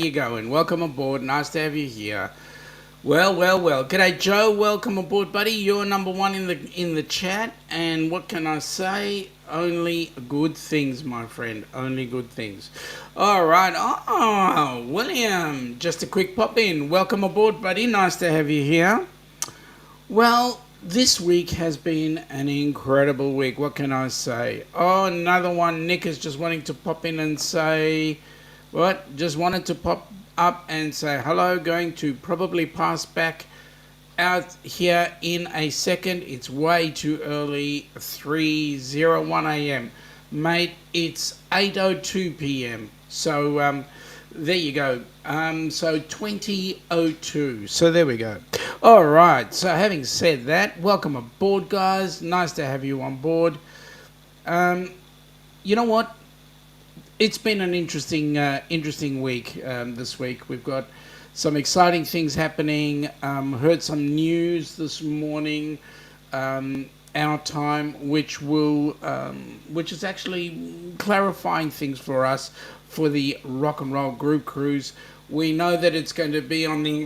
you going? Welcome aboard. Nice to have you here. Well. G'day, Joe. Welcome aboard, buddy. You're number one in the chat, and what can I say? Only good things, my friend. Only good things. All right. Oh, William, just a quick pop in. Welcome aboard, buddy. Nice to have you here. Well, this week has been an incredible week. What can I say? Oh, another one. Nick is just wanting to pop in and say, what? Just wanted to pop up and say hello. Going to probably pass back out here in a second. It's way too early. 3:01 a.m. Mate, it's 8:02 p.m. So, there you go. So 20:02. So there we go. All right. So having said that, welcome aboard, guys. Nice to have you on board. You know what? It's been an interesting week this week. We've got some exciting things happening. Heard some news this morning, our time, which is actually clarifying things for us for the rock and roll group cruise. We know that it's going to be on the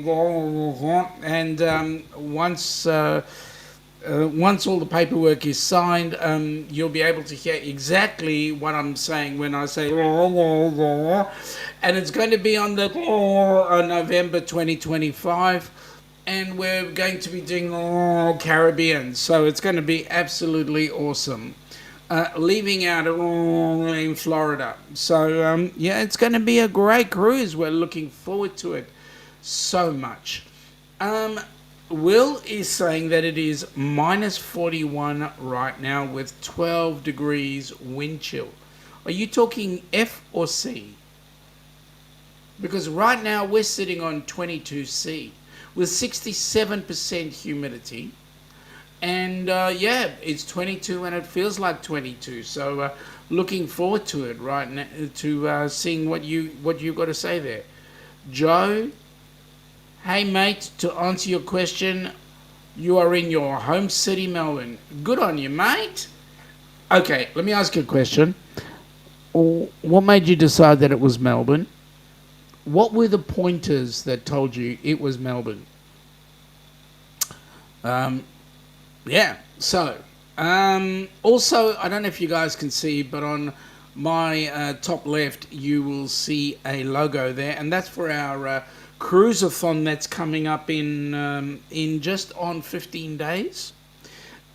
and once all the paperwork is signed, you'll be able to hear exactly what I'm saying when I say and it's going to be on the November 2025, and we're going to be doing Caribbean, so it's going to be absolutely awesome. Leaving out in Florida, so yeah, it's going to be a great cruise. We're looking forward to it so much. Will is saying that it is minus 41 right now with 12 degrees wind chill. Are you talking F or C? Because right now we're sitting on 22C with 67% humidity. And yeah, it's 22 and it feels like 22. So looking forward to it right now, to seeing what you've got to say there. Joe, hey mate, to answer your question, you are in your home city, Melbourne. Good on you, mate. Okay, let me ask you a question. What made you decide that it was Melbourne? What were the pointers that told you it was Melbourne? Yeah, so also, I don't know if you guys can see, but on my top left you will see a logo there, and that's for our cruiseathon that's coming up in just on 15 days.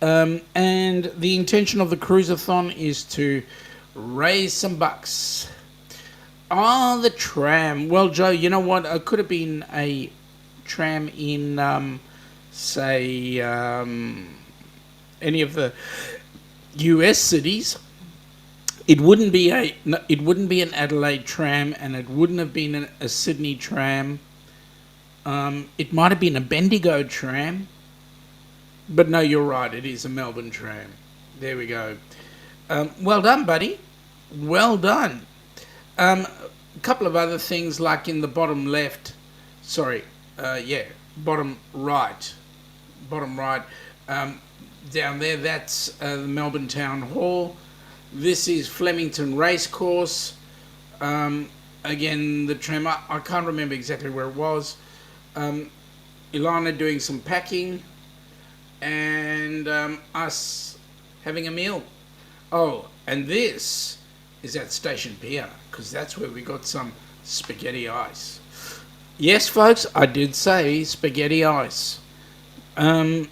And the intention of the cruiseathon is to raise some bucks. Oh, the tram. Well, Joe, you know what? It could have been a tram in, say, any of the U.S. cities. It wouldn't be an Adelaide tram, and it wouldn't have been a Sydney tram. It might have been a Bendigo tram, but no, you're right. It is a Melbourne tram. There we go. Well done, buddy. Well done. A couple of other things, like in the bottom left. Sorry. Bottom right. Down there, that's the Melbourne Town Hall. This is Flemington Racecourse. Again, the tram, I can't remember exactly where it was. Ilana doing some packing, and us having a meal. Oh, and this is at Station Pier, because that's where we got some spaghetti ice. Yes, folks, I did say spaghetti ice. And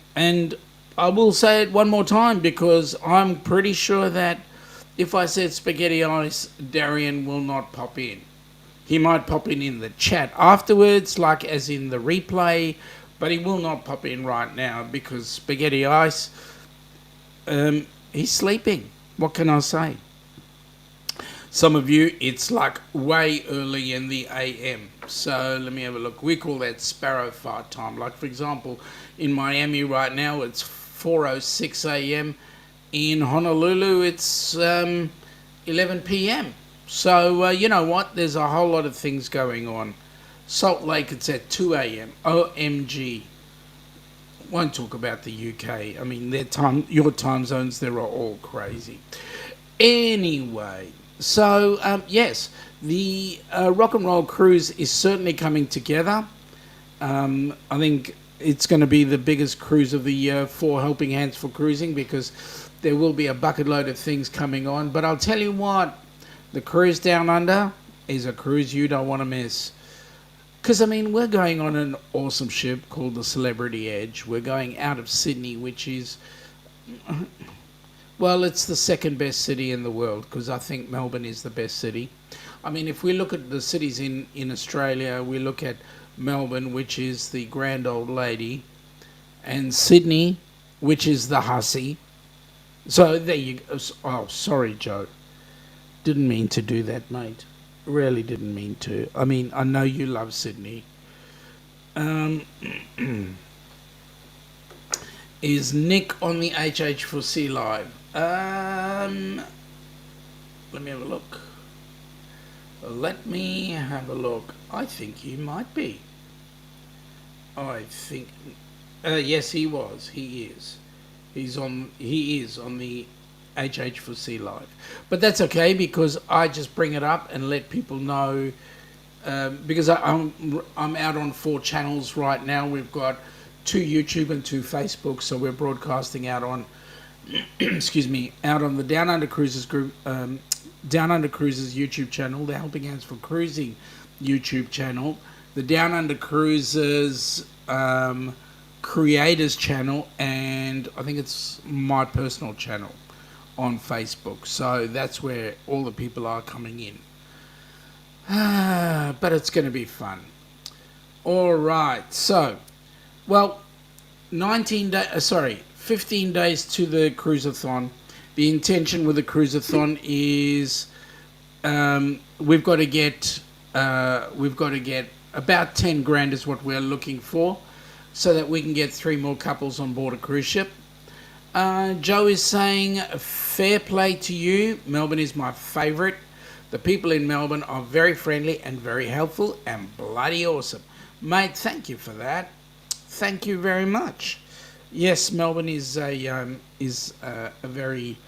I will say it one more time, because I'm pretty sure that if I said spaghetti ice, Darian will not pop in. He might pop in the chat afterwards, like as in the replay, but he will not pop in right now because spaghetti ice, he's sleeping. What can I say? Some of you, it's like way early in the AM. So let me have a look. We call that sparrow fart time. Like, for example, in Miami right now, it's 4:06 a.m. In Honolulu, it's 11 p.m. So, you know what? There's a whole lot of things going on. Salt Lake, it's at 2 a.m. OMG. Won't talk about the UK. I mean, your time zones, they're all crazy. Anyway, So, yes, the rock and roll cruise is certainly coming together. I think it's going to be the biggest cruise of the year for Helping Hands for Cruising, because there will be a bucket load of things coming on. But I'll tell you what, the cruise down under is a cruise you don't want to miss. Because, I mean, we're going on an awesome ship called the Celebrity Edge. We're going out of Sydney, which is, well, it's the second best city in the world, because I think Melbourne is the best city. I mean, if we look at the cities in Australia, we look at Melbourne, which is the grand old lady, and Sydney, which is the hussy. So there you go. Oh, sorry, Joe. Didn't mean to do that, mate. Really didn't mean to. I mean, I know you love Sydney. Um, is Nick on the HH4C live? Let me have a look. Let me have a look. I think he might be. I think. Yes, he was. He is. He is on the HH4C live. But that's okay, because I just bring it up and let people know. Because I'm out on 4 channels right now. We've got 2 YouTube and 2 Facebook, so we're broadcasting out on excuse me, out on the Down Under Cruises group, Down Under Cruises YouTube channel, the Helping Hands for Cruising YouTube channel, the Down Under Cruises creators channel, and I think it's my personal channel on Facebook. So that's where all the people are coming in. But it's going to be fun. All right. So, well, 15 days to the cruisathon. The intention with the cruisathon is we've got to get about 10 grand is what we're looking for, so that we can get 3 more couples on board a cruise ship. Joe is saying, fair play to you. Melbourne is my favourite. The people in Melbourne are very friendly and very helpful and bloody awesome. Mate, thank you for that. Thank you very much. Yes, Melbourne is a very...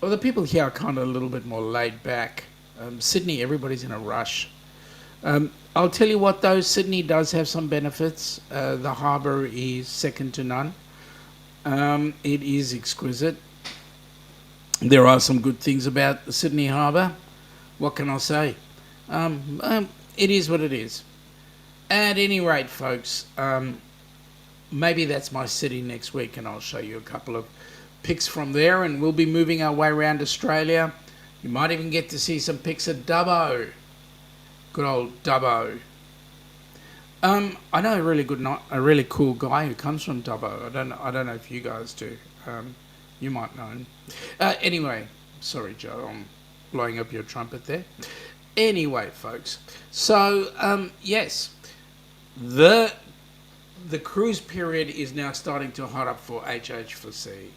Well, the people here are kind of a little bit more laid back. Sydney, everybody's in a rush. I'll tell you what, though, Sydney does have some benefits. The harbour is second to none. It is exquisite. There are some good things about the Sydney harbour. What can I say? It is what it is. At any rate, folks, maybe that's my city next week, and I'll show you a couple of pics from there, and we'll be moving our way around Australia. You might even get to see some pics of Dubbo. Good old Dubbo. I know a really cool guy who comes from Dubbo. I don't know if you guys do. You might know him. Anyway, sorry, Joe, I'm blowing up your trumpet there. Anyway, folks. So, yes, the cruise period is now starting to hot up for HH4C.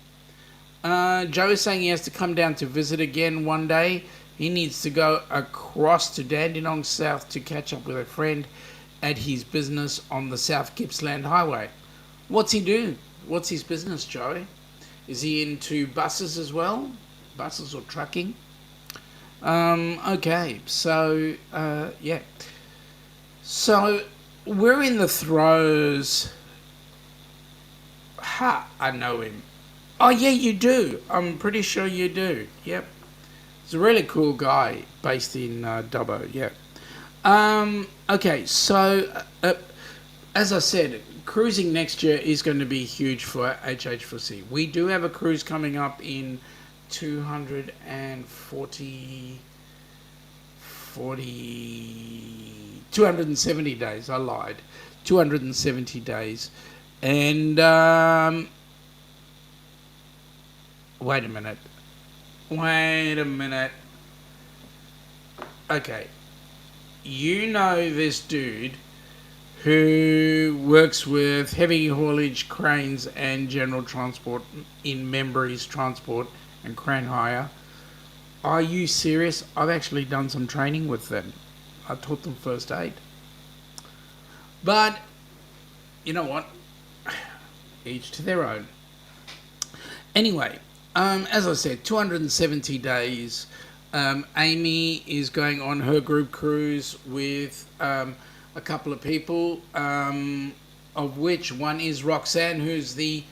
Joe is saying he has to come down to visit again one day. He needs to go across to Dandenong South to catch up with a friend at his business on the South Gippsland Highway. What's he do? What's his business, Joey? Is he into buses as well? Buses or trucking? Okay, so, yeah. So, we're in the throes... I know him. Oh, yeah, you do. I'm pretty sure you do. Yep. He's a really cool guy based in Dubbo, yeah. Okay, so, as I said, cruising next year is going to be huge for HH4C. We do have a cruise coming up in 270 days. I lied. 270 days. And, wait a minute. Okay. You know this dude who works with heavy haulage cranes and general transport in Membreys Transport and Crane Hire. Are you serious? I've actually done some training with them. I taught them first aid. But, you know what? Each to their own. Anyway, as I said, 270 days. Amy is going on her group cruise with a couple of people, of which one is Roxanne, who's the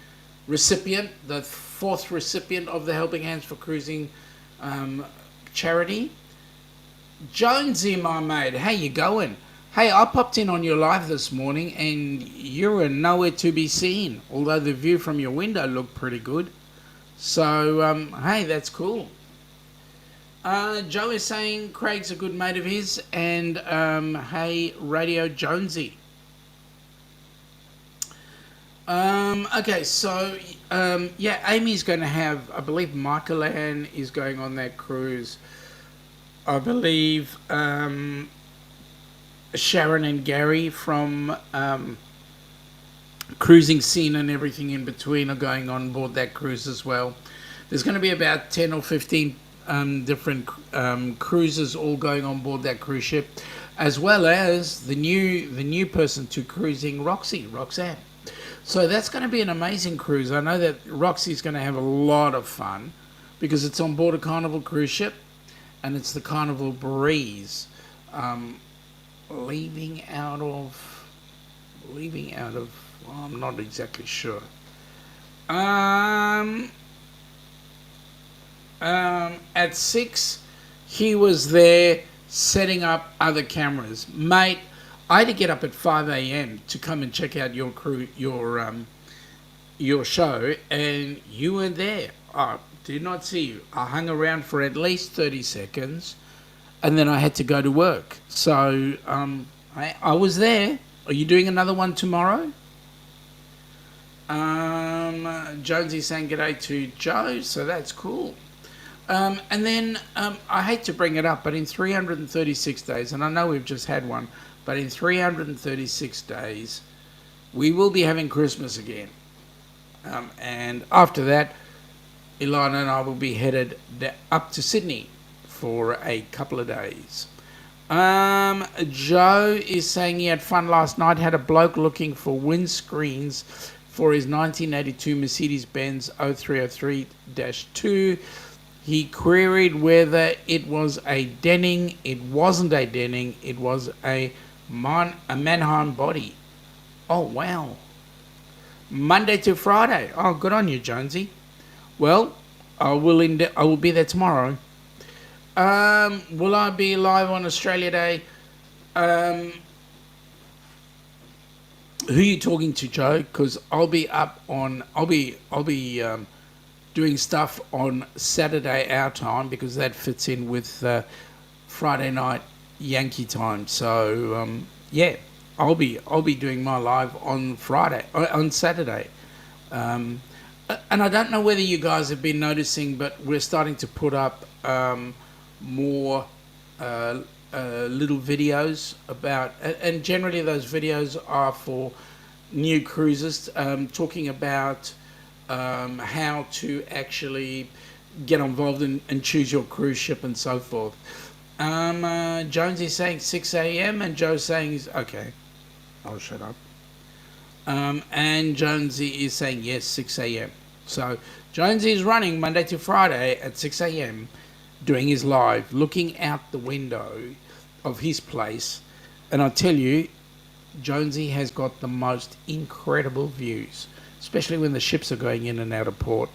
recipient, the fourth recipient of the Helping Hands for Cruising charity. Jonesy, my mate, how you going? Hey, I popped in on your live this morning and you were nowhere to be seen, although the view from your window looked pretty good. So, hey, that's cool. Joe is saying Craig's a good mate of his, and hey, Radio Jonesy. Okay, so yeah, Amy's going to have, I believe Michael Ann is going on that cruise. I believe Sharon and Gary from Cruising Scene and everything in between are going on board that cruise as well. There's going to be about 10 or 15 different cruises all going on board that cruise ship, as well as the new person to cruising, Roxanne. So that's going to be an amazing cruise. I know that Roxy's going to have a lot of fun because it's on board a Carnival cruise ship, and it's the Carnival Breeze. Leaving out of, well, I'm not exactly sure. At 6, he was there setting up other cameras. Mate, I had to get up at 5 a.m. to come and check out your show, and you weren't there. I did not see you. I hung around for at least 30 seconds, and then I had to go to work. So I was there. Are you doing another one tomorrow? Jonesy's saying g'day to Joe, so that's cool. And then I hate to bring it up, but in 336 days, and I know we've just had one, but in 336 days, we will be having Christmas again. And after that, Ilana and I will be headed up to Sydney for a couple of days. Joe is saying he had fun last night, had a bloke looking for windscreens for his 1982 Mercedes-Benz 0303-2. He queried whether it was a Denning. It wasn't a Denning. It was a Mannheim body. Oh, wow. Monday to Friday. Oh, good on you, Jonesy. Well, I will be there tomorrow. Will I be live on Australia Day? Who are you talking to, Joe? Because I'll be doing stuff on Saturday our time, because that fits in with Friday night Yankee time. So yeah, I'll be doing my live on Saturday. And I don't know whether you guys have been noticing, but we're starting to put up more little videos about, and generally those videos are for new cruisers, talking about how to actually get involved and choose your cruise ship and so forth. Jones is saying 6 a.m. and Joe's saying, okay, I'll shut up. And Jonesy is saying yes, 6 a.m. So Jonesy is running Monday to Friday at 6 a.m. doing his live, looking out the window of his place. And I tell you, Jonesy has got the most incredible views, especially when the ships are going in and out of port.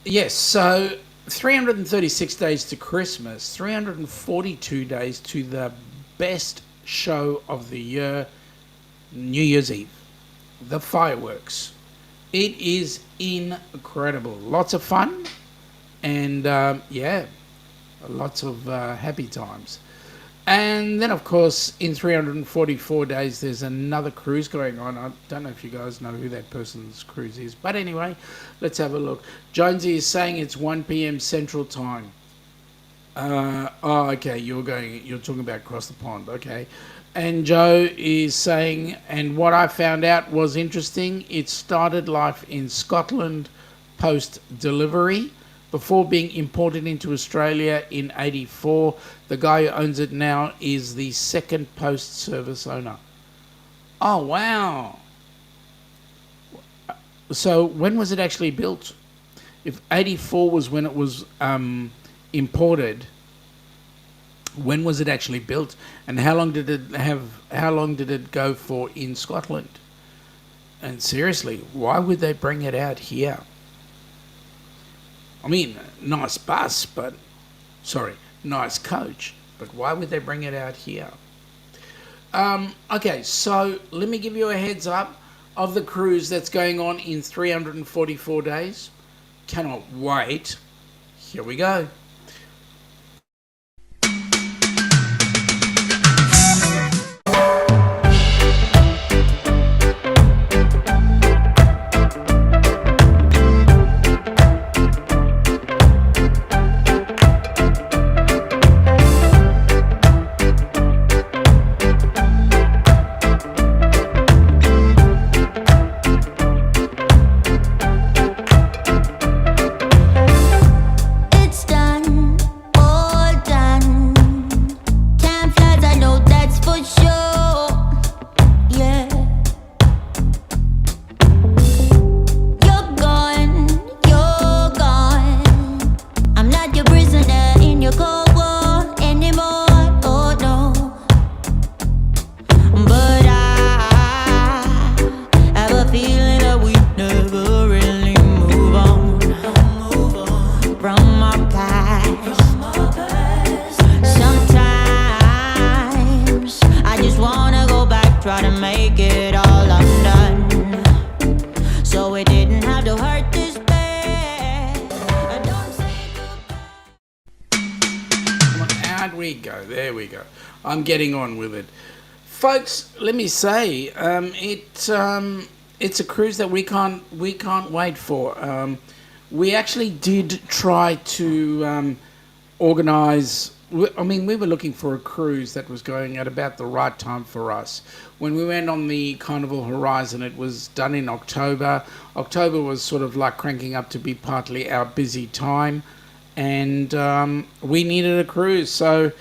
Yes, so 336 days to Christmas, 342 days to the best show of the year, New Year's Eve, the fireworks. It is incredible. Lots of fun and, yeah, lots of happy times. And then, of course, in 344 days, there's another cruise going on. I don't know if you guys know who that person's cruise is. But anyway, let's have a look. Jonesy is saying it's 1 p.m. Central Time. Okay, you're talking about across the pond. Okay. And Joe is saying, and what I found out was interesting. It started life in Scotland post-delivery, before being imported into Australia in 84. The guy who owns it now is the second post-service owner. Oh, wow. So when was it actually built? If 84 was when it was imported, when was it actually built, and how long did it go for in Scotland? And seriously, why would they bring it out here? I mean, nice bus, but nice coach, but why would they bring it out here? Okay, so let me give you a heads up of the cruise that's going on in 344 days. Cannot wait. Here we go. There we go. I'm getting on with it, folks. Let me say, it's a cruise that we can't wait for. We actually did try to organise. I mean, we were looking for a cruise that was going at about the right time for us. When we went on the Carnival Horizon, it was done in October. October was sort of like cranking up to be partly our busy time, and we needed a cruise, so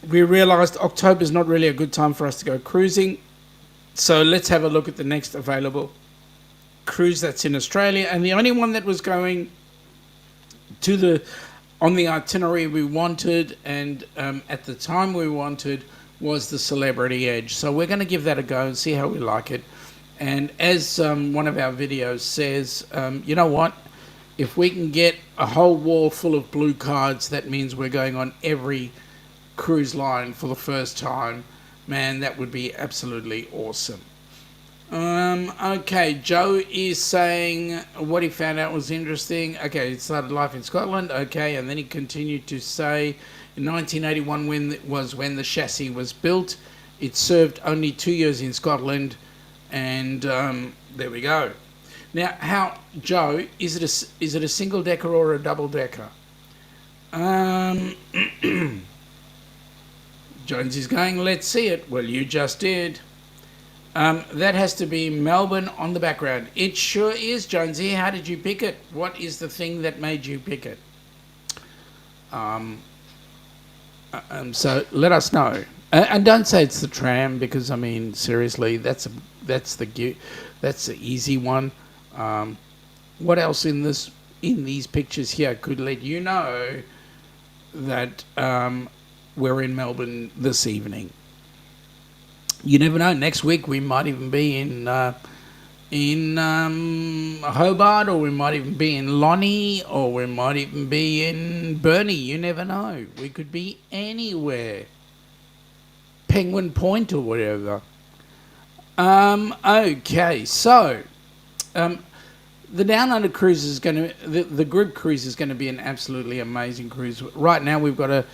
we realised October's not really a good time for us to go cruising. So let's have a look at the next available cruise that's in Australia, and the only one that was going to on the itinerary we wanted, and at the time we wanted, was the Celebrity Edge. So we're going to give that a go and see how we like it. And as one of our videos says, you know what? If we can get a whole wall full of blue cards, that means we're going on every cruise line for the first time. Man, that would be absolutely awesome. Okay, Joe is saying what he found out was interesting. Okay, he started life in Scotland. Okay, and then he continued to say in 1981 when the chassis was built. It served only 2 years in Scotland, and there we go. Now, how, Joe, is it a single decker or a double decker? Jones is going, let's see it. Well, you just did. That has to be Melbourne on the background. It sure is, Jonesy. How did you pick it? What is the thing that made you pick it? So let us know. And don't say it's the tram, because I mean, seriously, that's the easy one. What else in these pictures here could let you know that we're in Melbourne this evening? You never know. Next week we might even be in Hobart, or we might even be in Lonnie, or we might even be in Burnie. You never know. We could be anywhere. Penguin Point or whatever. Okay, so the Down Under cruise is going to, the group cruise is going to be an absolutely amazing cruise. Right now we've got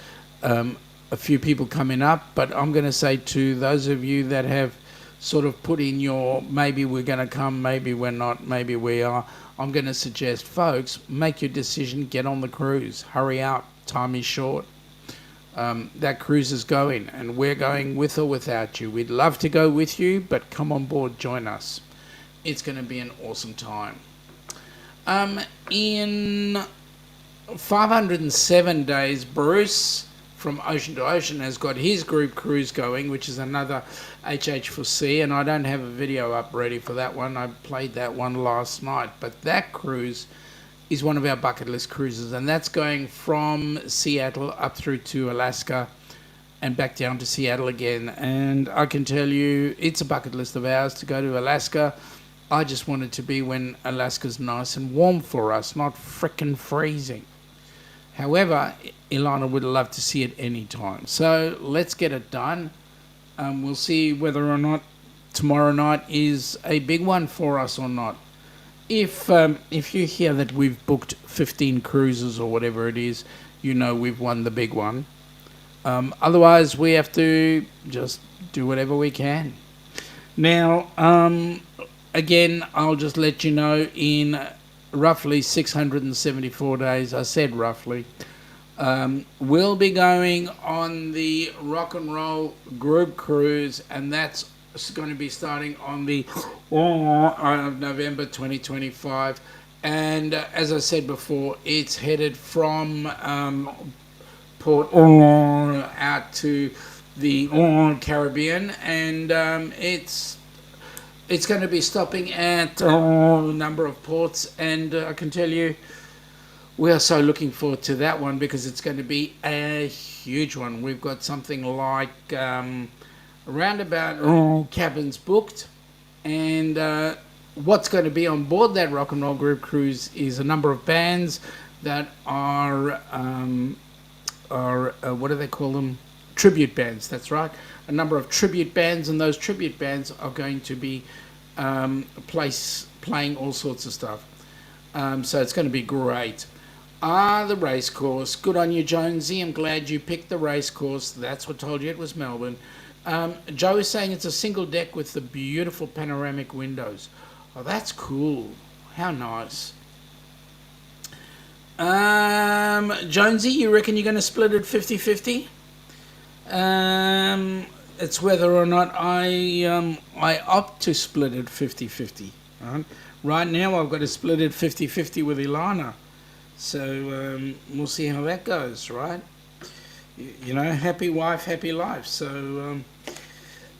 a few people coming up, but I'm going to say to those of you that have sort of put in your maybe we're going to come, maybe we're not, maybe we are, I'm going to suggest, folks, make your decision, get on the cruise, hurry up, time is short. That cruise is going, and we're going with or without you. We'd love to go with you, but come on board, join us. It's going to be an awesome time. In 507 days, Bruce from Ocean to Ocean has got his group cruise going, which is another HH4C, and I don't have a video up ready for that one. I played that one last night, but that cruise is one of our bucket list cruises, and that's going from Seattle up through to Alaska and back down to Seattle again. And I can tell you, it's a bucket list of ours to go to Alaska. I just want it to be when Alaska's nice and warm for us, not frickin' freezing. However, Ilana would love to see it any time. So let's get it done. We'll see whether or not tomorrow night is a big one for us or not. If you hear that we've booked 15 cruises or whatever it is, you know we've won the big one. Otherwise, we have to just do whatever we can. Now, again, I'll just let you know, in roughly 674 days, I said roughly, we'll be going on the rock and roll group cruise, and that's going to be starting on the of November 2025. And as I said before, it's headed from Port out to the Caribbean, and it's going to be stopping at a number of ports, and I can tell you we are so looking forward to that one because it's going to be a huge one. We've got something like around about cabins booked, and what's going to be on board that rock and roll group cruise is a number of bands that are what do they call them? Tribute bands. That's right. A number of tribute bands, and those tribute bands are going to be playing all sorts of stuff. So it's going to be great. The race course. Good on you, Jonesy. I'm glad you picked the race course. That's what told you it was Melbourne. Joe is saying it's a single deck with the beautiful panoramic windows. Oh, that's cool. How nice. Jonesy, you reckon you're going to split it 50-50? It's whether or not I opt to split it 50-50. Right now I've got to split it 50-50 with Ilana. So we'll see how that goes, right? You know, happy wife, happy life. So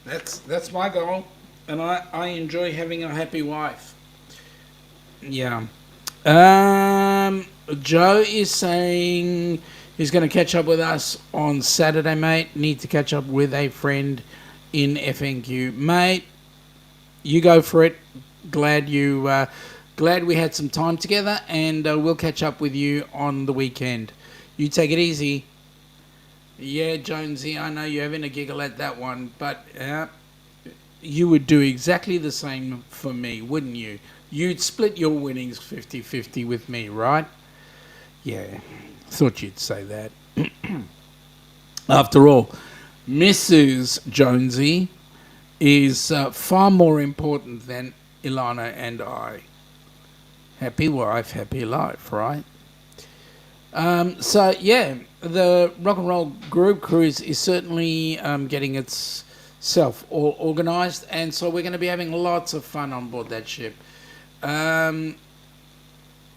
that's my goal, and I enjoy having a happy wife. Yeah. Joe is saying he's going to catch up with us on Saturday, mate. Need to catch up with a friend in FNQ, mate. You go for it. Glad we had some time together, and we'll catch up with you on the weekend. You take it easy. Yeah, Jonesy, I know you're having a giggle at that one, but you would do exactly the same for me, wouldn't you? You'd split your winnings 50-50 with me, right? Yeah, thought you'd say that. After all, Mrs. Jonesy is far more important than Ilana and I. Happy wife, happy life, right? So, yeah, the rock and roll group cruise is certainly getting itself all organised, and so we're going to be having lots of fun on board that ship. And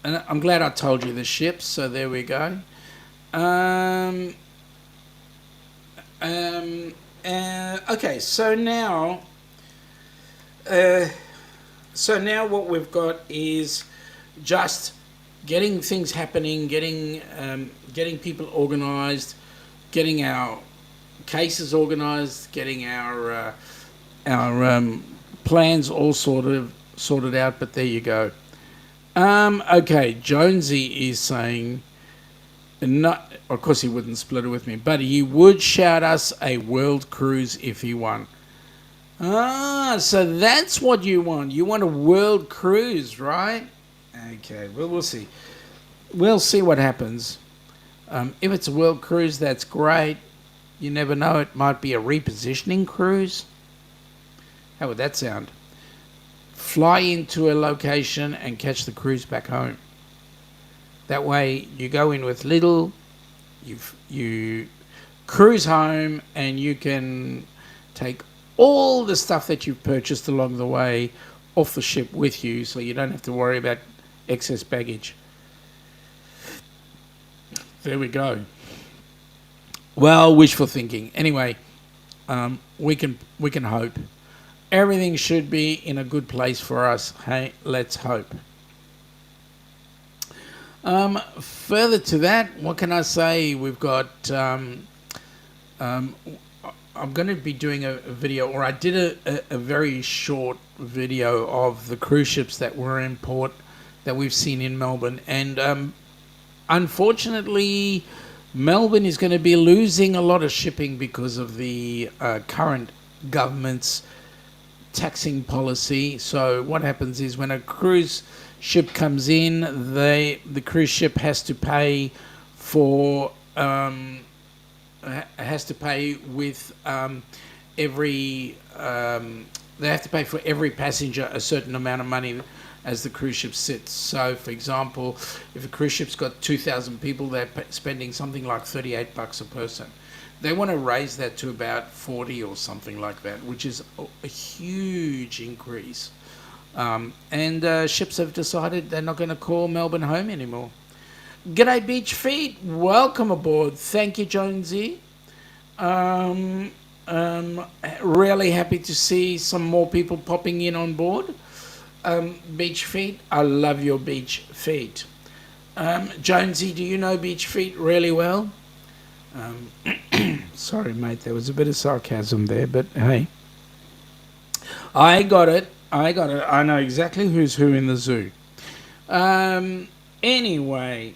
I'm glad I told you the ship, so there we go. Okay, so now what we've got is just getting things happening, getting people organised, getting our cases organised, getting our plans all sorted out. But there you go. Okay, Jonesy is saying, not, of course he wouldn't split it with me, but he would shout us a world cruise if he won. So that's what you want. You want a world cruise, right? Okay, well, we'll see. We'll see what happens. If it's a world cruise, that's great. You never know, it might be a repositioning cruise. How would that sound? Fly into a location and catch the cruise back home. That way you go in with little, you cruise home, and you can take all the stuff that you've purchased along the way off the ship with you, so you don't have to worry about excess baggage. There we go. Well, wishful thinking. Anyway, we can hope. Everything should be in a good place for us. Hey, let's hope. Further to that, what can I say? We've got. Um, I'm going to be doing a video, or I did a very short video of the cruise ships that were in port that we've seen in Melbourne, and unfortunately, Melbourne is going to be losing a lot of shipping because of the current government's taxing policy. So what happens is when a cruise ship comes in, the cruise ship has to pay for with every they have to pay for every passenger a certain amount of money as the cruise ship sits. So, for example, if a cruise ship's got 2,000 people, they're spending something like $38 a person. They want to raise that to about 40 or something like that, which is a huge increase. And ships have decided they're not going to call Melbourne home anymore. G'day Beach Feet, welcome aboard. Thank you, Jonesy. Really happy to see some more people popping in on board. Beach Feet, I love your Beach Feet. Jonesy, do you know Beach Feet really well? Sorry, mate, there was a bit of sarcasm there, but hey. I got it. I know exactly who's who in the zoo. Anyway,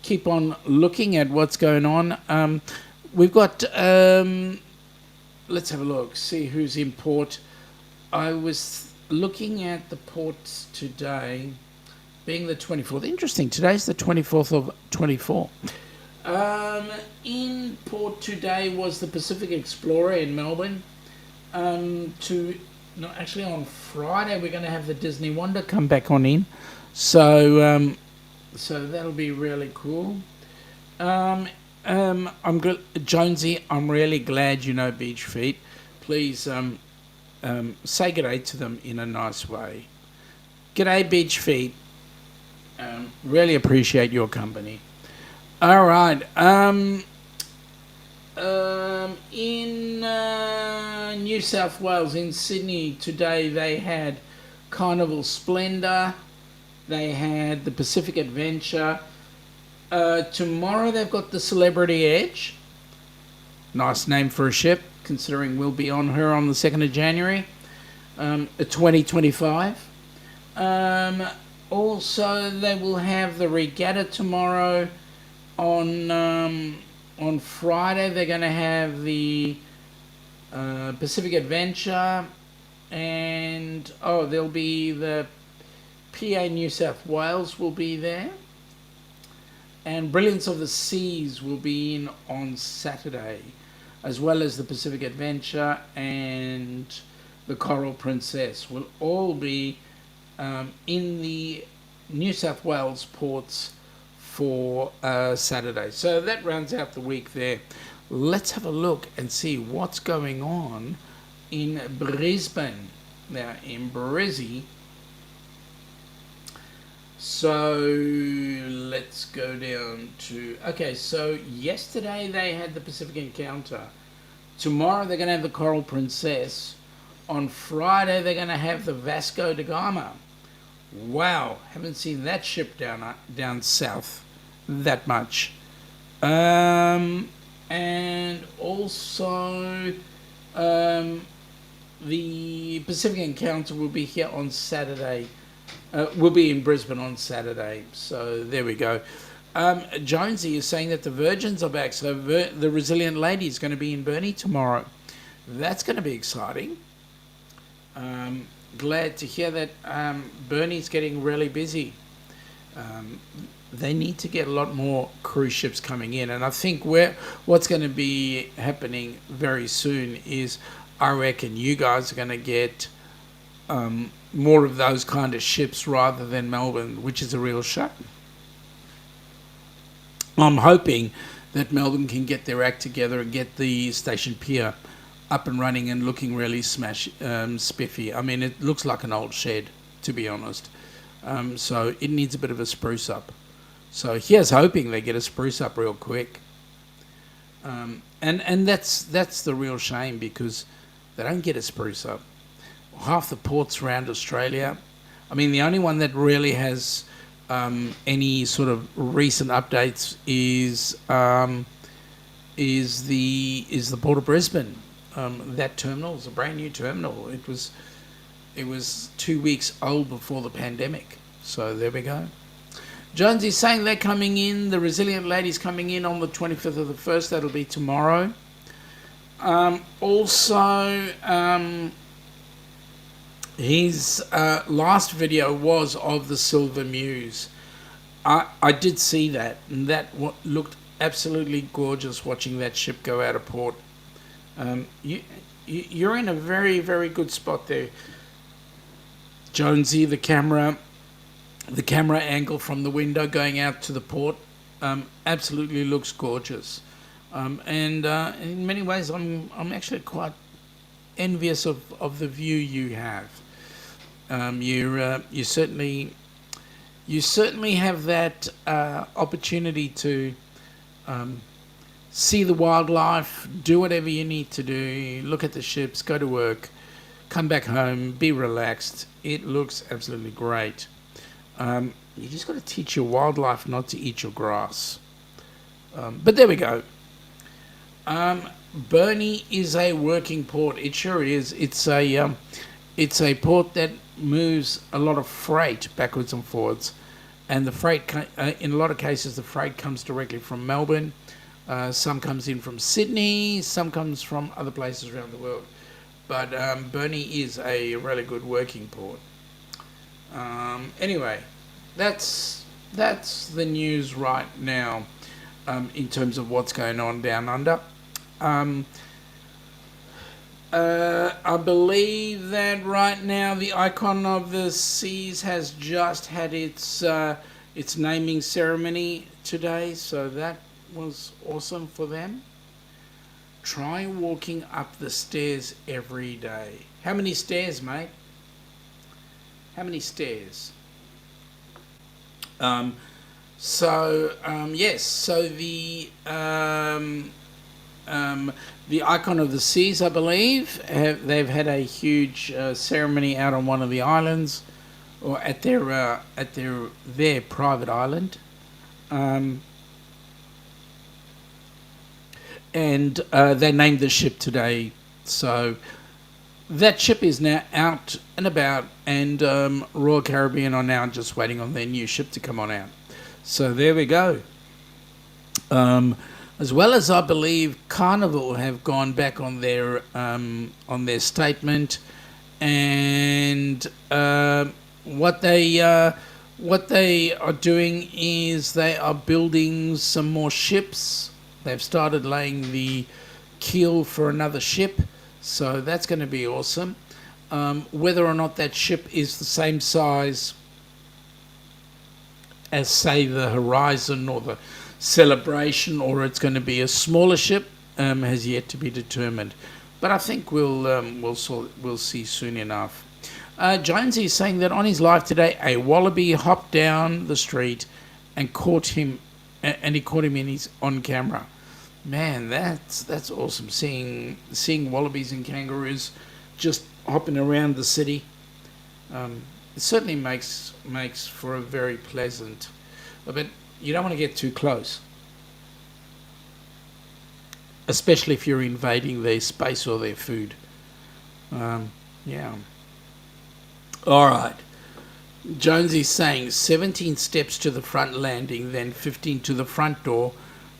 keep on looking at what's going on. We've got, let's have a look, see who's in port. I was looking at the ports today, being the 24th. Interesting, today's the 24th of 24. In port today was the Pacific Explorer in Melbourne. Actually on Friday we're going to have the Disney Wonder come back on in. So that'll be really cool. Jonesy, I'm really glad you know Beach Feet. Please say g'day to them in a nice way. G'day Beach Feet. Really appreciate your company. All right. In New South Wales, in Sydney today, they had Carnival Splendor. They had the Pacific Adventure. Tomorrow they've got the Celebrity Edge. Nice name for a ship, considering we'll be on her on the 2nd of January, 2025. Also, they will have the Regatta tomorrow. On Friday, they're going to have the Pacific Adventure, and there'll be the PA New South Wales will be there, and Brilliance of the Seas will be in on Saturday, as well as the Pacific Adventure and the Coral Princess will all be in the New South Wales ports for Saturday. So that rounds out the week there. Let's have a look and see what's going on in Brisbane. Now, in Brizzy, so let's go down to... Okay, so yesterday they had the Pacific Encounter. Tomorrow they're going to have the Coral Princess. On Friday they're going to have the Vasco da Gama. Wow, haven't seen that ship down south that much. And also the Pacific Encounter will be here on Saturday. Will be in Brisbane on Saturday. So there we go. Jonesy is saying that the Virgins are back. So the Resilient Lady is going to be in Burnie tomorrow. That's going to be exciting. Glad to hear that Burnie's getting really busy. They need to get a lot more cruise ships coming in, and I think what's going to be happening very soon is I reckon you guys are going to get more of those kind of ships rather than Melbourne, which is a real shame. I'm hoping that Melbourne can get their act together and get the Station Pier up and running and looking really spiffy. I mean, it looks like an old shed, to be honest. So it needs a bit of a spruce up. So here's hoping they get a spruce up real quick. And that's the real shame, because they don't get a spruce up. Half the ports around Australia, I mean, the only one that really has any sort of recent updates is the Port of Brisbane. That terminal is a brand new terminal. It was 2 weeks old before the pandemic. So there we go. Jonesy's saying they're coming in. The Resilient Lady's coming in on the 25th of the 1st. That'll be tomorrow. His last video was of the Silver Muse. I did see that, and that looked absolutely gorgeous watching that ship go out of port. You're in a very, very good spot there, Jonesy. The camera angle from the window going out to the port absolutely looks gorgeous. And in many ways, I'm actually quite envious of the view you have. You certainly have that opportunity to see the wildlife, do whatever you need to do, look at the ships, go to work, come back home, be relaxed. It looks absolutely great. You just got to teach your wildlife not to eat your grass. But there we go. Bentleigh is a working port. It sure is. It's a port that moves a lot of freight backwards and forwards, and the freight in a lot of cases the freight comes directly from Melbourne. Some comes in from Sydney, some comes from other places around the world. But Bentleigh is a really good working port. Anyway, that's the news right now in terms of what's going on down under. I believe that right now the icon of the seas has just had its naming ceremony today, so that was awesome for them. Try walking up the stairs every day. How many stairs, mate? How many stairs? Yes. So the icon of the seas, I believe, they've had a huge ceremony out on one of the islands, or at their private island, and they named the ship today. So that ship is now out and about, and Royal Caribbean are now just waiting on their new ship to come on out. So there we go. As well as, I believe, Carnival have gone back on their statement, and what they are doing is they are building some more ships. They've started laying the keel for another ship, so that's going to be awesome. Whether or not that ship is the same size as, say, the Horizon or the Celebration, or it's going to be a smaller ship, has yet to be determined. But I think we'll see soon enough. Jonesy is saying that on his live today, a wallaby hopped down the street and caught him, and he caught him on camera. Man, that's awesome. Seeing wallabies and kangaroos just hopping around the city. It certainly makes for a very pleasant. But you don't want to get too close, especially if you're invading their space or their food. Yeah. All right. Jonesy's saying 17 steps to the front landing, then 15 to the front door,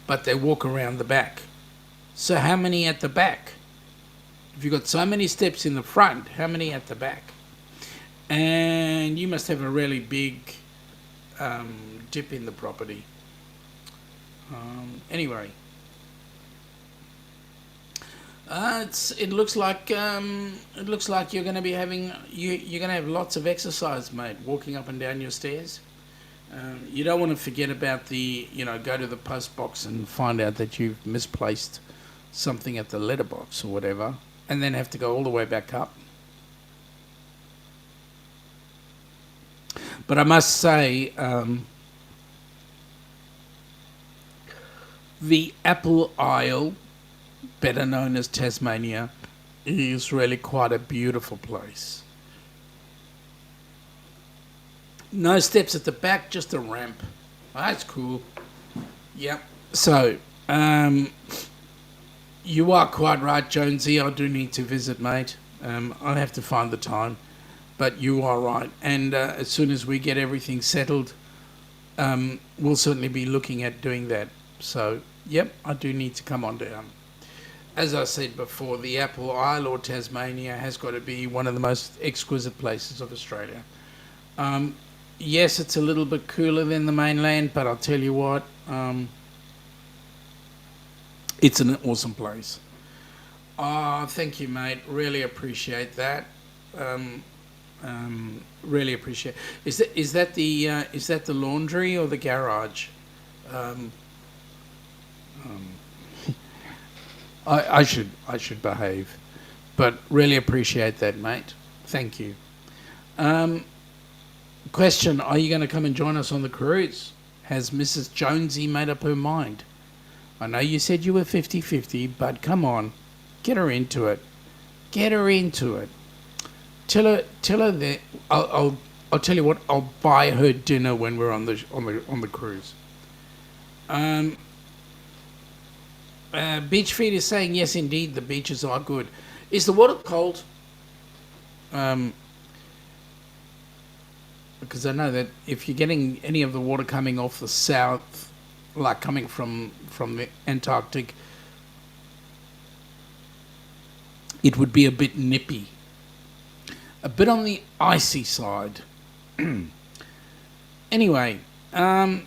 but they walk around the back. So how many at the back? If you've got so many steps in the front, how many at the back? And you must have a really big dip in the property. Anyway, it looks like you're going to be having you're going to have lots of exercise, mate. Walking up and down your stairs. You don't want to forget about go to the post box and find out that you've misplaced something at the letterbox or whatever, and then have to go all the way back up. But I must say, the Apple Isle, better known as Tasmania, is really quite a beautiful place. No steps at the back, just a ramp. That's cool. Yep. So, you are quite right, Jonesy. I do need to visit, mate. I'll have to find the time. But you are right. And as soon as we get everything settled, we'll certainly be looking at doing that. So, yep, I do need to come on down. As I said before, the Apple Isle or Tasmania has got to be one of the most exquisite places of Australia. Yes, it's a little bit cooler than the mainland, but I'll tell you what, it's an awesome place. Oh, thank you, mate. Really appreciate that. Really appreciate. Is that the laundry or the garage? Um, I should behave, but really appreciate that, mate. Thank you. Question: are you going to come and join us on the cruise? Has Mrs. Jonesy made up her mind? I know you said you were 50-50, but come on, get her into it. Get her into it. Tell her that I'll tell you what. I'll buy her dinner when we're on the cruise. Beach Feed is saying yes, indeed, the beaches are good. Is the water cold? Because I know that if you're getting any of the water coming off the south, like coming from the Antarctic, it would be a bit nippy, a bit on the icy side. Anyway, other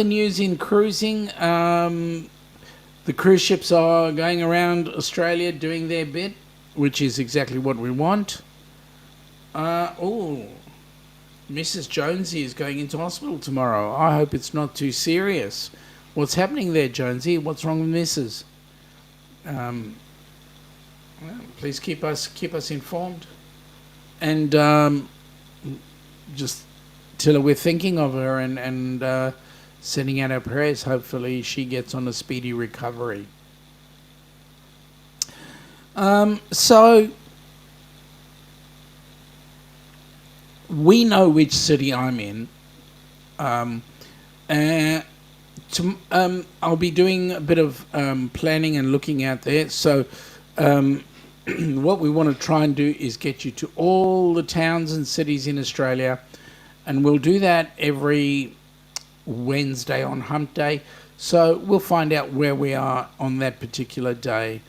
news in cruising. The cruise ships are going around Australia doing their bit, which is exactly what we want. Mrs. Jonesy is going into hospital tomorrow. I hope it's not too serious. What's happening there, Jonesy? What's wrong with Mrs.? Please keep us informed, and just tell her we're thinking of her and sending out our prayers. Hopefully, she gets on a speedy recovery. So we know which city I'm in. I'll be doing a bit of planning and looking out there. So what we want to try and do is get you to all the towns and cities in Australia, and we'll do that every Wednesday on Hump Day. So we'll find out where we are on that particular day,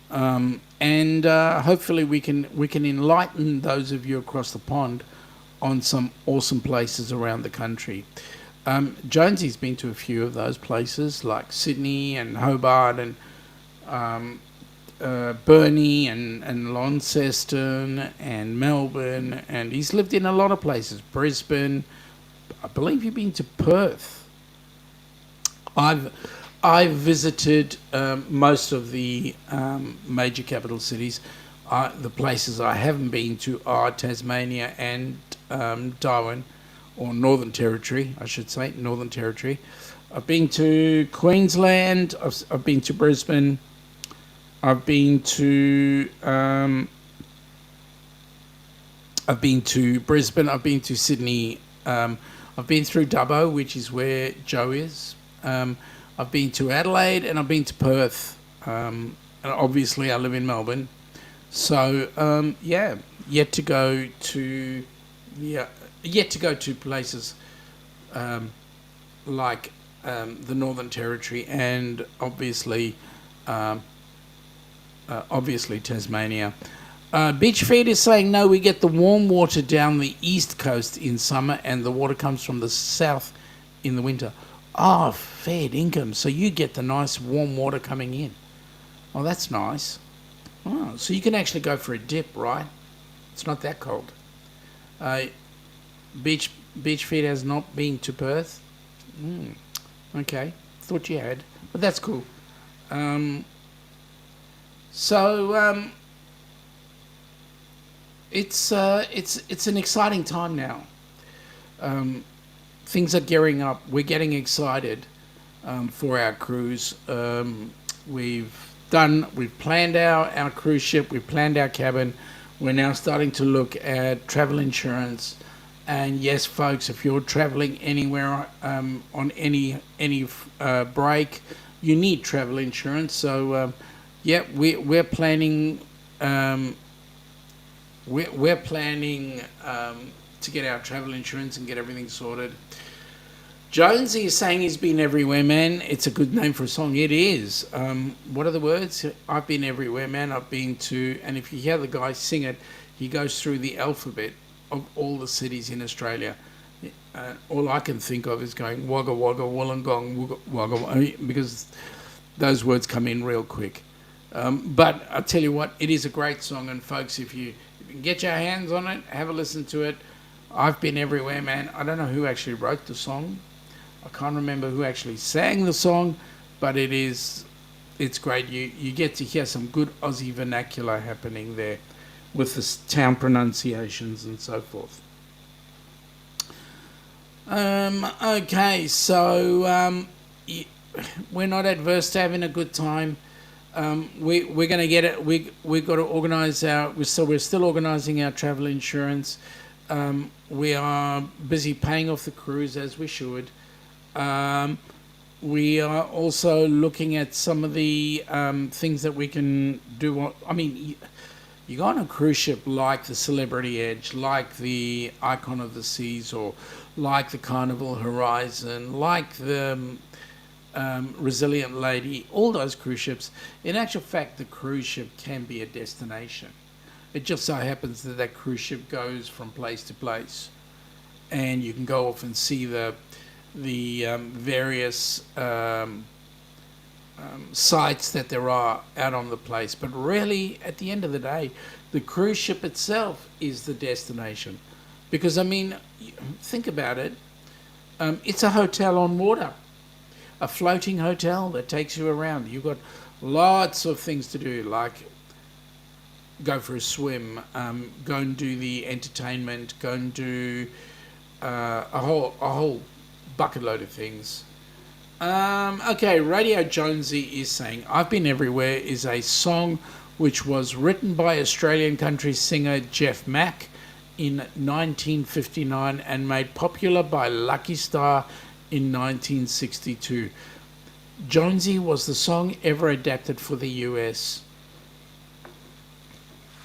and hopefully we can enlighten those of you across the pond on some awesome places around the country. Jonesy's been to a few of those places, like Sydney and Hobart and Burnie and Launceston and Melbourne, and he's lived in a lot of places. Brisbane. I believe you've been to Perth. I've visited most of the major capital cities. The places I haven't been to are Tasmania and Darwin, or Northern Territory, I should say, Northern Territory. I've been to Queensland. I've been to Brisbane. I've been to Brisbane. I've been to Sydney. I've been through Dubbo, which is where Joe is. I've been to Adelaide, and I've been to Perth. And obviously, I live in Melbourne. So yet to go to places like the Northern Territory and obviously Tasmania. Beach Feed is saying no, we get the warm water down the east coast in summer, and the water comes from the south in the winter. Oh, fair income. So you get the nice warm water coming in. Oh, that's nice. Oh, so you can actually go for a dip, right? It's not that cold. Beach Feed has not been to Perth. Okay, thought you had, but that's cool. It's an exciting time now. Things are gearing up. We're getting excited for our cruise. We've planned our cruise ship. We've planned our cabin. We're now starting to look at travel insurance. And yes, folks, if you're traveling anywhere on any break, you need travel insurance. So, yeah, we're planning um, we're planning to get our travel insurance and get everything sorted. Jonesy is saying he's been everywhere, man. It's a good name for a song. It is. What are the words? I've been everywhere, man. I've been to, and if you hear the guy sing it, he goes through the alphabet of all the cities in Australia. All I can think of is going Wagga Wagga Wollongong Wagga Wagga, because those words come in real quick. But I tell you what, it is a great song, and folks, if you can get your hands on it, have a listen to it. I've been everywhere, man. I don't know who actually wrote the song. I can't remember who actually sang the song, but it's great. You get to hear some good Aussie vernacular happening there with the town pronunciations and so forth. Okay, so we're not adverse to having a good time. We're going to get it. We've got to organise we're still organising our travel insurance. We are busy paying off the cruise as we should. We are also looking at some of the things that we can do. I mean, you go on a cruise ship like the Celebrity Edge, like the Icon of the Seas, or like the Carnival Horizon, like the Resilient Lady, all those cruise ships. In actual fact, the cruise ship can be a destination. It just so happens that that cruise ship goes from place to place, and you can go off and see the various sites that there are out on the place. But really, at the end of the day, the cruise ship itself is the destination. Because, I mean, think about it. It's a hotel on water, a floating hotel that takes you around. You've got lots of things to do, like go for a swim, go and do the entertainment, go and do a whole bucket load of things. Okay, Radio Jonesy is saying I've Been Everywhere is a song which was written by Australian country singer Jeff Mack in 1959 and made popular by Lucky Star in 1962. Jonesy was the song ever adapted for the U.S.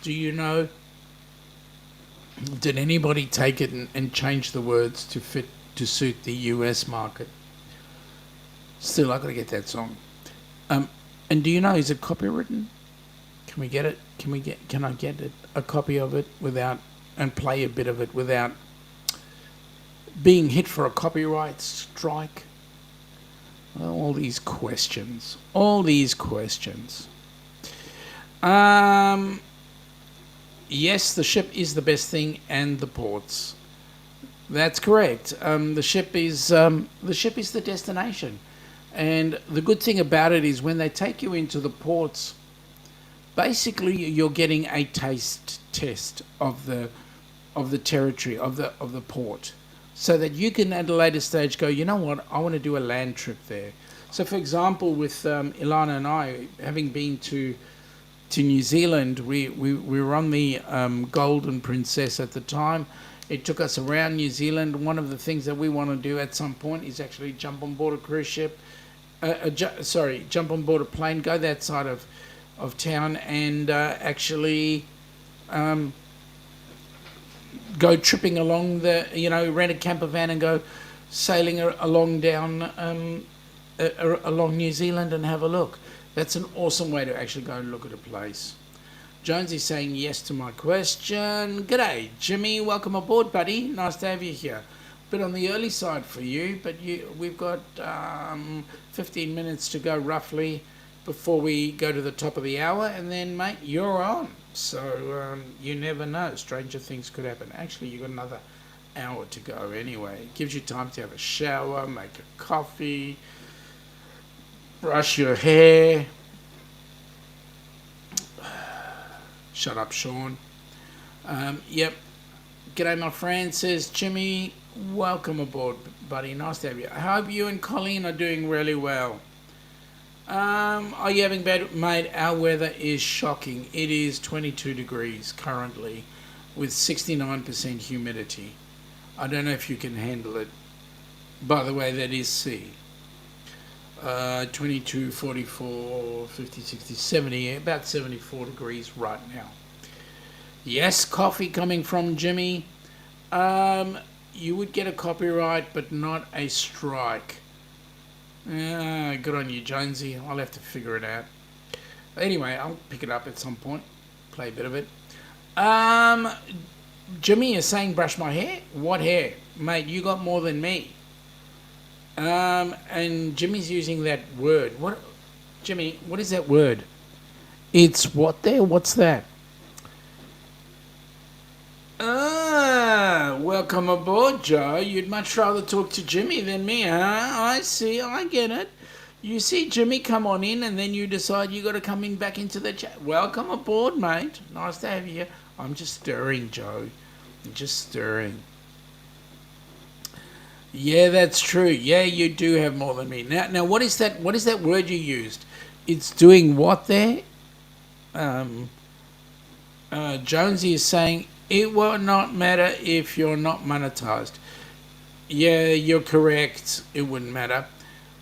Do you know? Did anybody take it and change the words to suit the U.S. market? Still, I got to get that song. And do you know, is it copywritten? Can we get it? Can I get it, a copy of it without, and play a bit of it without being hit for a copyright strike? All these questions. Yes, the ship is the best thing, and the ports. That's correct. The ship is the destination, and the good thing about it is when they take you into the ports, basically you're getting a taste test of the territory of the port, so that you can at a later stage go, you know what, I want to do a land trip there. So, for example, with Ilana and I having been to New Zealand, we were on the Golden Princess at the time. It took us around New Zealand. One of the things that we want to do at some point is actually jump on board a cruise ship. Jump on board a plane, go that side of town, and actually go tripping along rent a camper van and go sailing along along New Zealand and have a look. That's an awesome way to actually go and look at a place. Jonesy's saying yes to my question. G'day, Jimmy. Welcome aboard, buddy. Nice to have you here. Bit on the early side for you, but we've got 15 minutes to go roughly before we go to the top of the hour, and then, mate, you're on. So you never know. Stranger things could happen. Actually, you've got another hour to go anyway. It gives you time to have a shower, make a coffee, brush your hair. Shut up, Sean. Yep. G'day, my friend, says Jimmy. Welcome aboard, buddy. Nice to have you. I hope you and Colleen are doing really well. Are you having bad? Mate, our weather is shocking. It is 22 degrees currently with 69% humidity. I don't know if you can handle it. By the way, that is C. 22, 44, 50, 60, 70, about 74 degrees right now. Yes, coffee coming from Jimmy. You would get a copyright, but not a strike. Good on you, Jonesy. I'll have to figure it out. Anyway, I'll pick it up at some point. Play a bit of it. Jimmy is saying brush my hair. What hair? Mate, you got more than me. And Jimmy's using that word. What, Jimmy, what is that word? It's what there? What's that? Welcome aboard, Joe. You'd much rather talk to Jimmy than me, huh? I see, I get it. You see Jimmy come on in and then you decide you got to come in back into the chat. Welcome aboard, mate. Nice to have you here. I'm just stirring, Joe. I'm just stirring. Yeah, that's true. Yeah, you do have more than me. Now, what is that? What is that word you used? It's doing what there? Jonesy is saying it will not matter if you're not monetized. Yeah, you're correct. It wouldn't matter.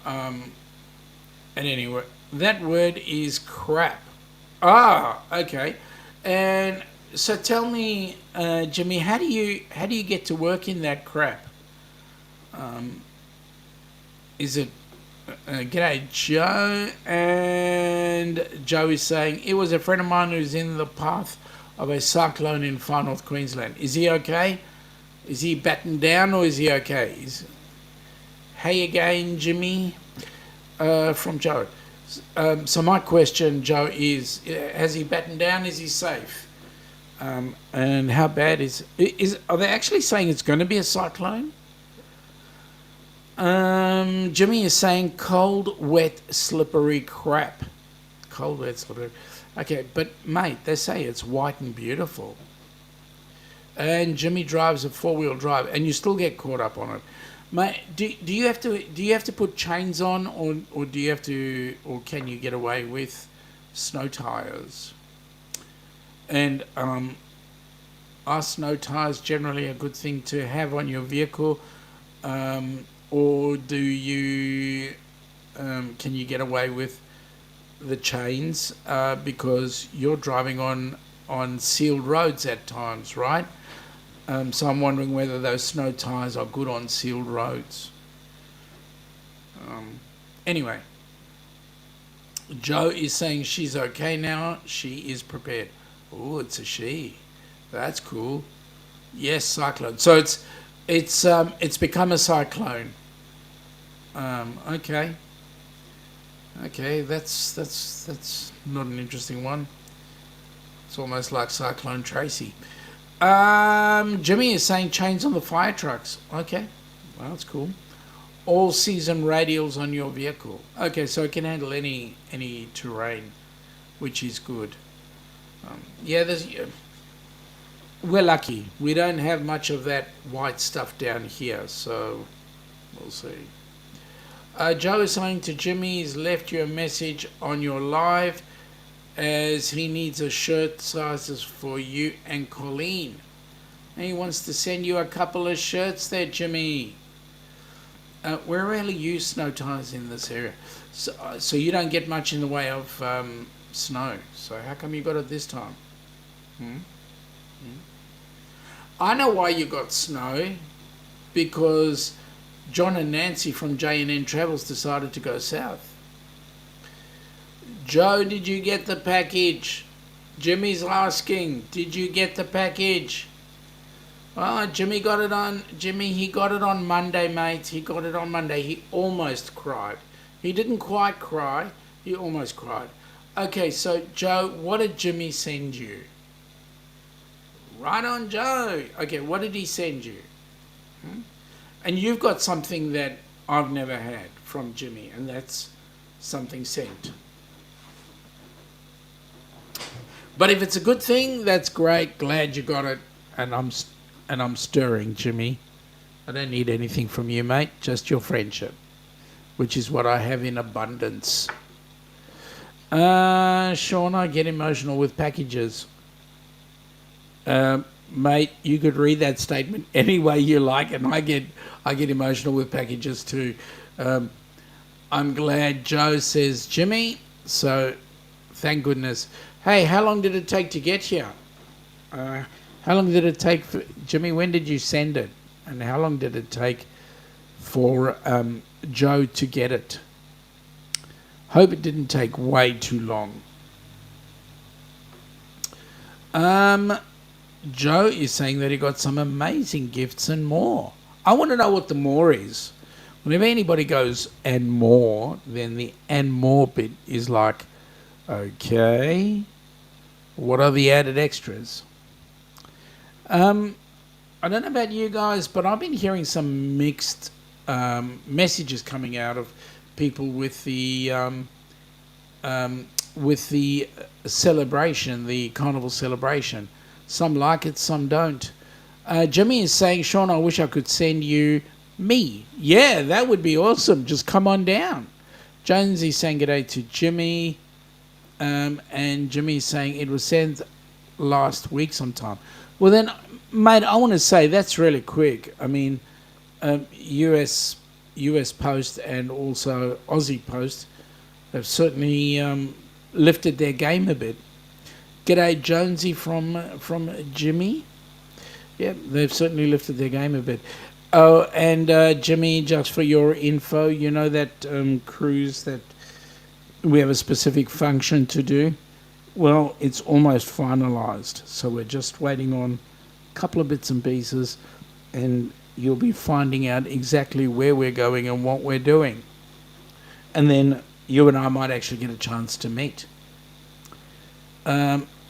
And anyway, that word is crap. Ah, okay. And so tell me, Jimmy, how do you get to work in that crap? Is it g'day Joe? And Joe is saying it was a friend of mine who's in the path of a cyclone in far north Queensland. Is he okay? Is he battened down or is he okay? Hey again, Jimmy, from Joe. So my question, Joe, is has he battened down? Is he safe? And how bad are they actually saying it's going to be a cyclone? Jimmy is saying cold, wet, slippery crap. Cold, wet, slippery. Okay, but mate, they say it's white and beautiful. And Jimmy drives a 4-wheel drive, and you still get caught up on it. Mate, do you have to put chains on, or do you have to, or can you get away with snow tires? And are snow tires generally a good thing to have on your vehicle? Or do you can you get away with the chains because you're driving on sealed roads at times, right? So I'm wondering whether those snow tires are good on sealed roads. Anyway, Joe is saying she's okay now. She is prepared. Oh, it's a she. That's cool. Yes, cyclone. So it's become a cyclone. Okay, that's not an interesting one. It's almost like Cyclone Tracy. Jimmy is saying chains on the fire trucks. Okay, well, that's cool. All season radials on your vehicle. Okay, so it can handle any terrain, which is good. We're lucky. We don't have much of that white stuff down here, so we'll see. Joe is saying to Jimmy, he's left you a message on your live as he needs a shirt sizes for you and Colleen. And he wants to send you a couple of shirts there, Jimmy. We rarely use snow tires in this area, so you don't get much in the way of snow. So how come you got it this time? I know why you got snow, because John and Nancy from J&N Travels decided to go south. Joe, did you get the package? Jimmy's asking, did you get the package? Oh, Jimmy got it on Monday, mate. He got it on Monday. He almost cried. He didn't quite cry. He almost cried. Okay, so Joe, what did Jimmy send you? Right on, Joe. Okay, what did he send you? And you've got something that I've never had from Jimmy, and that's something sent. But if it's a good thing, that's great. Glad you got it, and I'm stirring, Jimmy. I don't need anything from you, mate. Just your friendship, which is what I have in abundance. Sean, I get emotional with packages. mate, you could read that statement any way you like, and I get emotional with packages too. I'm glad Joe says Jimmy, so thank goodness. Hey, how long did it take to get here? How long did it take for Jimmy? When did you send it? And how long did it take for Joe to get it? Hope it didn't take way too long. Joe is saying that he got some amazing gifts and more. I want to know what the more is. Whenever anybody goes and more, then the and more bit is like, okay, what are the added extras? I don't know about you guys, but I've been hearing some mixed messages coming out of people with the celebration, the carnival celebration. Some like it, some don't. Jimmy is saying, Sean, I wish I could send you me. Yeah, that would be awesome. Just come on down. Jonesy saying good day to Jimmy. And Jimmy's saying it was sent last week sometime. Well then, mate, I want to say that's really quick. I mean, US Post and also Aussie Post have certainly lifted their game a bit. G'day Jonesy from Jimmy. Yeah, they've certainly lifted their game a bit. Oh, and Jimmy, just for your info, you know that cruise that we have a specific function to do? Well, it's almost finalised, so we're just waiting on a couple of bits and pieces, and you'll be finding out exactly where we're going and what we're doing. And then you and I might actually get a chance to meet.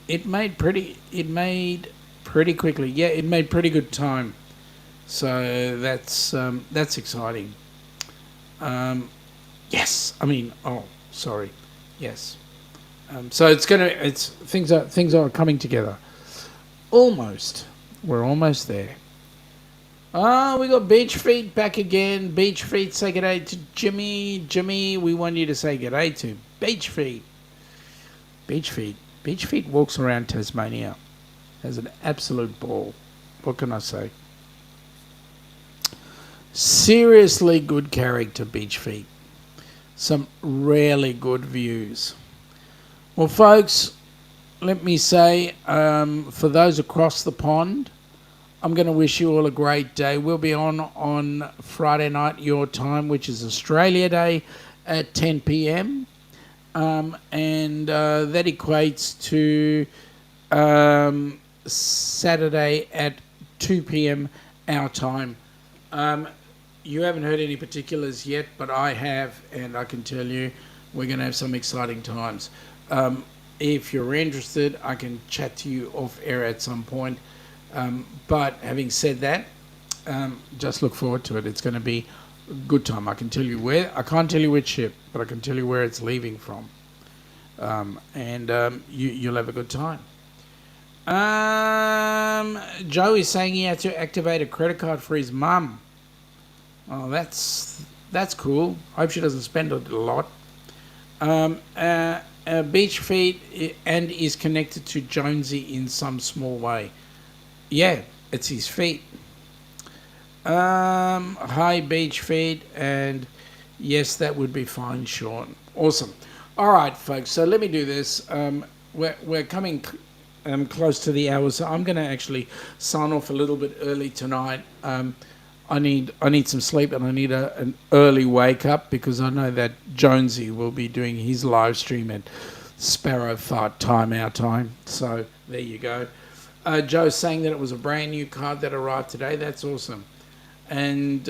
It made pretty quickly. Yeah, it made pretty good time. So that's exciting. Yes, I mean, sorry. Yes. So things are coming together. Almost. We're almost there. We got Beach Feet back again. Beach Feet, say g'day to Jimmy. Jimmy, we want you to say g'day to Beach Feet. Beach Feet. Beach Feet walks around Tasmania. Has an absolute ball. What can I say? Seriously good character, Beach Feet. Some really good views. Well, folks, let me say, for those across the pond, I'm going to wish you all a great day. We'll be on Friday night your time, which is Australia Day, at 10 p.m. And that equates to Saturday at 2 p.m. our time. You haven't heard any particulars yet, but I have, and I can tell you we're going to have some exciting times. If you're interested, I can chat to you off air at some point. But having said that, just look forward to it. It's going to be a good time. I can tell you where. I can't tell you which ship, but I can tell you where it's leaving from. You'll have a good time. Joe is saying he had to activate a credit card for his mum. Oh, that's cool. I hope she doesn't spend it a lot. Beach Feet and is connected to Jonesy in some small way. Yeah, it's his feet. Hi, Beach Feet, and yes, that would be fine, Sean. Awesome. All right, folks. So let me do this. We're coming close to the hour, so I'm going to actually sign off a little bit early tonight. I need some sleep, and I need an early wake up because I know that Jonesy will be doing his live stream at Sparrow Fart time, our time. So there you go. Joe's saying that it was a brand new card that arrived today. That's awesome. And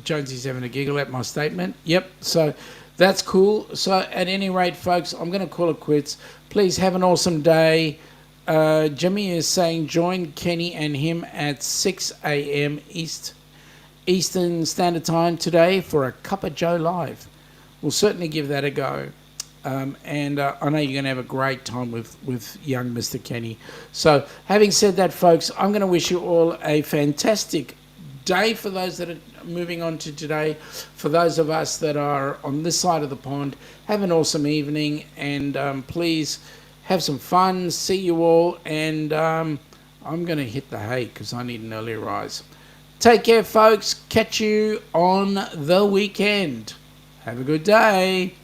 Jonesy's having a giggle at my statement. Yep. So that's cool. So at any rate, folks, I'm going to call it quits. Please have an awesome day. Jimmy is saying join Kenny and him at 6 a.m. Eastern Standard Time today for a Cup of Joe Live. We'll certainly give that a go. I know you're going to have a great time with young Mr. Kenny. So having said that, folks, I'm going to wish you all a fantastic day for those that are moving on to today. For those of us that are on this side of the pond, have an awesome evening and please have some fun. See you all, and I'm going to hit the hay because I need an early rise. Take care, folks. Catch you on the weekend. Have a good day.